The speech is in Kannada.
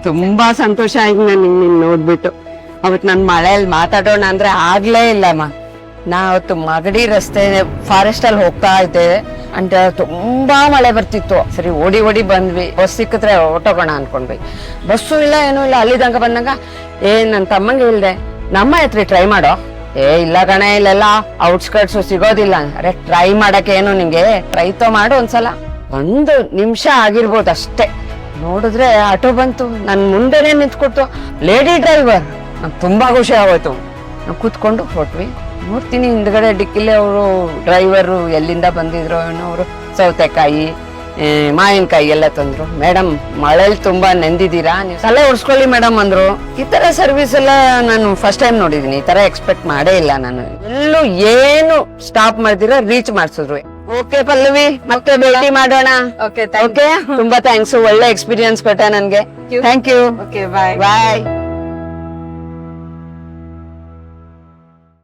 ತುಂಬಾ ಸಂತೋಷ ಆಯ್ತು ನಾನು ನಿನ್ನ ನೋಡ್ಬಿಟ್ಟು. ಅವತ್ ನನ್ ಮಳೆಯಲ್ಲಿ ಮಾತಾಡೋಣ ಅಂದ್ರೆ ಆಗ್ಲೇ ಇಲ್ಲಮ್ಮ. ನಾ ಅವತ್ತು ಮಗಡಿ ರಸ್ತೆ ಫಾರೆಸ್ಟ್ ಅಲ್ಲಿ ಹೋಗ್ತಾ ಇದ್ದೆ ಅಂತ ತುಂಬಾ ಮಳೆ ಬರ್ತಿತ್ತು. ಸರಿ ಓಡಿ ಓಡಿ ಬಂದ್ವಿ. ಬಸ್ ಸಿಕ್ಕಿದ್ರೆ ಹೊಟ್ಟೋಗೋಣ ಅನ್ಕೊಂಡ್ವಿ. ಬಸ್ಸು ಇಲ್ಲ ಏನೂ ಇಲ್ಲ. ಅಲ್ಲಿ ತನಕ ಬಂದಾಗ ನನ್ ತಮ್ಮಂಗೆ ಹೇಳ್ದೆ, ನಮ್ಮ ಹತ್ರ ಟ್ರೈ ಮಾಡೋ. ಇಲ್ಲ ಕಣೆ, ಇಲ್ಲೆಲ್ಲ ಔಟ್ಸ್ಕರ್ಟ್ಸ್ ಸಿಗೋದಿಲ್ಲ. ಅರೆ ಟ್ರೈ ಮಾಡಕ್ಕೆ ಏನು ನಿಂಗೆ, ಟ್ರೈ ತೋ ಮಾಡು ಒಂದ್ಸಲ. 1 ನಿಮಿಷ ಆಗಿರ್ಬೋದು ಅಷ್ಟೇ. ನೋಡಿದ್ರೆ ಆಟೋ ಬಂತು, ನನ್ ಮುಂದೆನೆ ನಿಂತ್ಕೊಡ್ತು. Lady driver. ನಂಗೆ ತುಂಬಾ ಖುಷಿ ಆಗೋಯ್ತು. ನಾವು ಕೂತ್ಕೊಂಡು ಹೊಟ್ವಿ. ನೋಡ್ತೀನಿ ಹಿಂದ್ಗಡೆ ಡಿಕ್ಕಿಲೆ ಅವರು ಡ್ರೈವರು ಎಲ್ಲಿಂದ ಬಂದಿದ್ರು ಏನೋ, ಅವರು ಸೌತೆಕಾಯಿ ಮಾವಿನಕಾಯಿ ಎಲ್ಲ ತಂದ್ರು. ಮೇಡಮ್ ಮಳೆಯಲ್ಲಿ ತುಂಬಾ ನೆಂದಿದ್ದೀರಾ, ನೀವು ಸಲ ಉಡ್ಸ್ಕೊಳ್ಳಿ ಮೇಡಮ್ ಅಂದ್ರು. ಈ ತರ ಸರ್ವಿಸ್ ಎಲ್ಲ ನಾನು ಫಸ್ಟ್ ಟೈಮ್ ನೋಡಿದೀನಿ. ಈ ತರ ಎಕ್ಸ್ಪೆಕ್ಟ್ ಮಾಡೇ ಇಲ್ಲ ನಾನು. ಎಲ್ಲೂ ಏನು ಸ್ಟಾಪ್ ಮಾಡ್ದಿರ ರೀಚ್ ಮಾಡ್ಸಿದ್ರು. ಓಕೆ ಪಲ್ಲವಿ, ಮತ್ತೆ ಭೇಟಿ ಮಾಡೋಣ. ಓಕೆ, ತುಂಬಾ ಥ್ಯಾಂಕ್ಸ್. ಒಳ್ಳೆ ಎಕ್ಸ್ಪೀರಿಯನ್ಸ್ ಕೊಟ್ಟ ನನ್ಗೆ. Thank you. ಬಾಯ್.